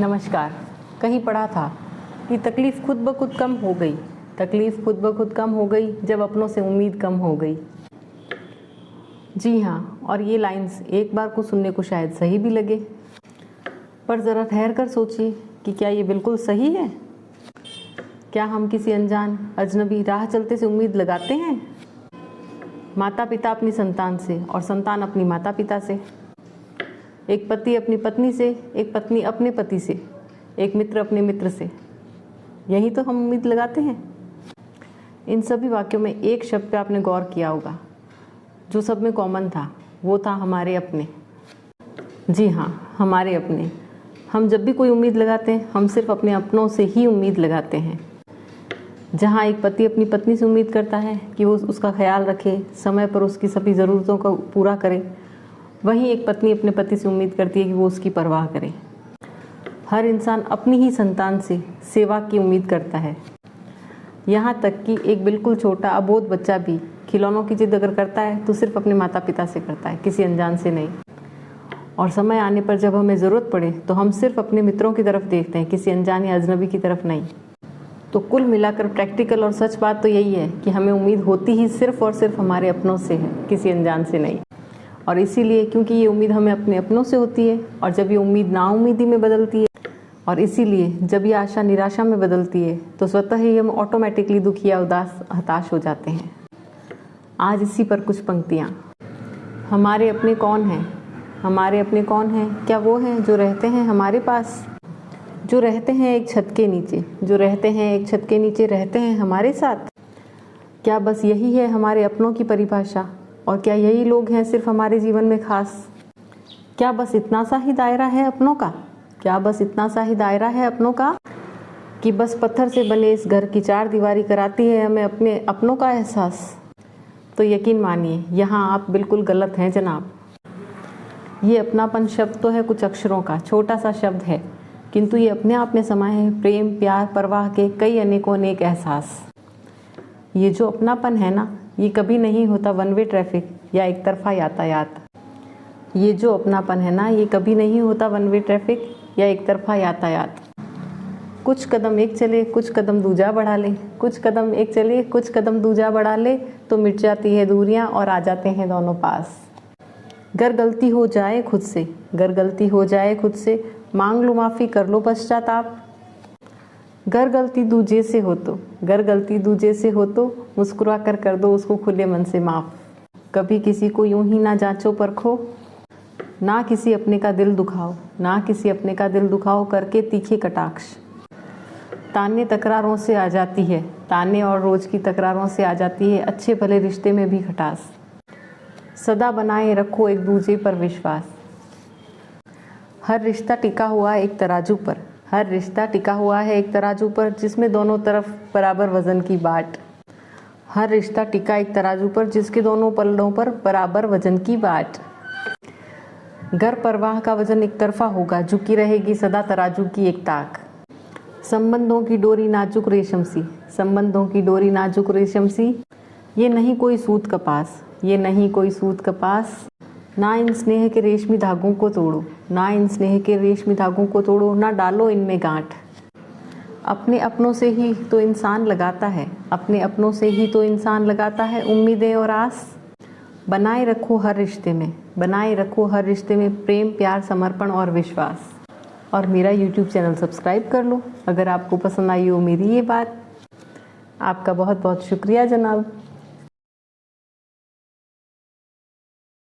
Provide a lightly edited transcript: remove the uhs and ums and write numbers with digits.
नमस्कार। कहीं पढ़ा था कि तकलीफ़ खुद ब खुद कम हो गई, तकलीफ़ खुद ब खुद कम हो गई जब अपनों से उम्मीद कम हो गई। जी हाँ, और ये लाइन्स एक बार को सुनने को शायद सही भी लगे, पर ज़रा ठहर कर सोचिए कि क्या ये बिल्कुल सही है? क्या हम किसी अनजान अजनबी राह चलते से उम्मीद लगाते हैं? माता पिता अपनी संतान से और संतान अपनी माता पिता से, एक पति अपनी पत्नी से, एक पत्नी अपने पति से, एक मित्र अपने मित्र से, यही तो हम उम्मीद लगाते हैं। इन सभी वाक्यों में एक शब्द पे आपने गौर किया होगा जो सब में कॉमन था, वो था हमारे अपने। जी हाँ, हमारे अपने। हम जब भी कोई उम्मीद लगाते हैं, हम सिर्फ अपने अपनों से ही उम्मीद लगाते हैं। जहाँ एक पति अपनी पत्नी से उम्मीद करता है कि वो उसका ख्याल रखे, समय पर उसकी सभी ज़रूरतों को पूरा करे, वहीं एक पत्नी अपने पति से उम्मीद करती है कि वो उसकी परवाह करे। हर इंसान अपनी ही संतान से सेवा की उम्मीद करता है। यहाँ तक कि एक बिल्कुल छोटा अबोध बच्चा भी खिलौनों की जिद अगर करता है तो सिर्फ अपने माता पिता से करता है, किसी अनजान से नहीं। और समय आने पर जब हमें ज़रूरत पड़े तो हम सिर्फ अपने मित्रों की तरफ देखते हैं, किसी अनजान या अजनबी की तरफ नहीं। तो कुल मिलाकर प्रैक्टिकल और सच बात तो यही है कि हमें उम्मीद होती ही सिर्फ और सिर्फ हमारे अपनों से है, किसी अनजान से नहीं। और इसीलिए क्योंकि ये उम्मीद हमें अपने अपनों से होती है, और जब ये उम्मीद नाउम्मीदी में बदलती है, और इसीलिए जब ये आशा निराशा में बदलती है, तो स्वतः ही हम ऑटोमेटिकली दुखी या उदास हताश हो जाते हैं। आज इसी पर कुछ पंक्तियाँ। हमारे अपने कौन हैं? हमारे अपने कौन हैं? क्या वो हैं जो रहते हैं हमारे पास, जो रहते हैं एक छत के नीचे, जो रहते हैं एक छत के नीचे, रहते हैं हमारे साथ? क्या बस यही है हमारे अपनों की परिभाषा? और क्या यही लोग हैं सिर्फ हमारे जीवन में खास? क्या बस इतना सा ही दायरा है अपनों का? क्या बस इतना सा ही दायरा है अपनों का कि बस पत्थर से बने इस घर की चार दीवारी कराती है हमें अपने अपनों का एहसास? तो यकीन मानिए, यहाँ आप बिल्कुल गलत हैं जनाब। ये अपनापन शब्द तो है कुछ अक्षरों का, छोटा सा शब्द है, किंतु ये अपने आप में समाये हैं प्रेम, प्यार, परवाह के कई अनेकों अनेक एहसास। ये जो अपनापन है ना, ये कभी नहीं होता वन वे ट्रैफिक या एक तरफा यातायात। ये जो अपनापन है ना, ये कभी नहीं होता वन वे ट्रैफिक या एक तरफा यातायात। कुछ कदम एक चले, कुछ कदम दूजा बढ़ा ले, कुछ कदम एक चले, कुछ कदम दूजा बढ़ा ले, तो मिट जाती है दूरियां और आ जाते हैं दोनों पास। गर गलती हो जाए खुद से, गर गलती हो जाए खुद से, मांग लो माफ़ी, कर लो पश्चाताप। गर गलती दूजे से हो तो, गर गलती दूजे से हो तो, मुस्कुरा कर दो उसको खुले मन से माफ़। कभी किसी को यूं ही ना जांचो परखो, ना किसी अपने का दिल दुखाओ, ना किसी अपने का दिल दुखाओ करके तीखे कटाक्ष। ताने तकरारों से आ जाती है, ताने और रोज की तकरारों से आ जाती है अच्छे भले रिश्ते में भी खटास। सदा बनाए रखो एक दूजे पर विश्वास। हर रिश्ता टिका हुआ है एक तराजू पर, हर रिश्ता टिका हुआ है एक तराजू पर, जिसमें दोनों तरफ बराबर वजन की बाट। हर रिश्ता टिका एक तराजू पर, जिसके दोनों पल्लों पर बराबर वजन की बाट। घर परवाह का वजन एक तरफा होगा, झुकी रहेगी सदा तराजू की एक ताक। संबंधों की डोरी नाजुक रेशम सी, संबंधों की डोरी नाजुक रेशम सी, ये नहीं कोई सूत कपास, ये नहीं कोई सूत कपास। ना इन स्नेह के रेशमी धागों को तोड़ो, ना इन स्नेह के रेशमी धागों को तोड़ो, ना डालो इनमें गांठ। अपने अपनों से ही तो इंसान लगाता है, अपने अपनों से ही तो इंसान लगाता है उम्मीदें और आस। बनाए रखो हर रिश्ते में, बनाए रखो हर रिश्ते में प्रेम, प्यार, समर्पण और विश्वास। और मेरा YouTube चैनल सब्सक्राइब कर लो अगर आपको पसंद आई हो मेरी ये बात। आपका बहुत बहुत शुक्रिया जनाब।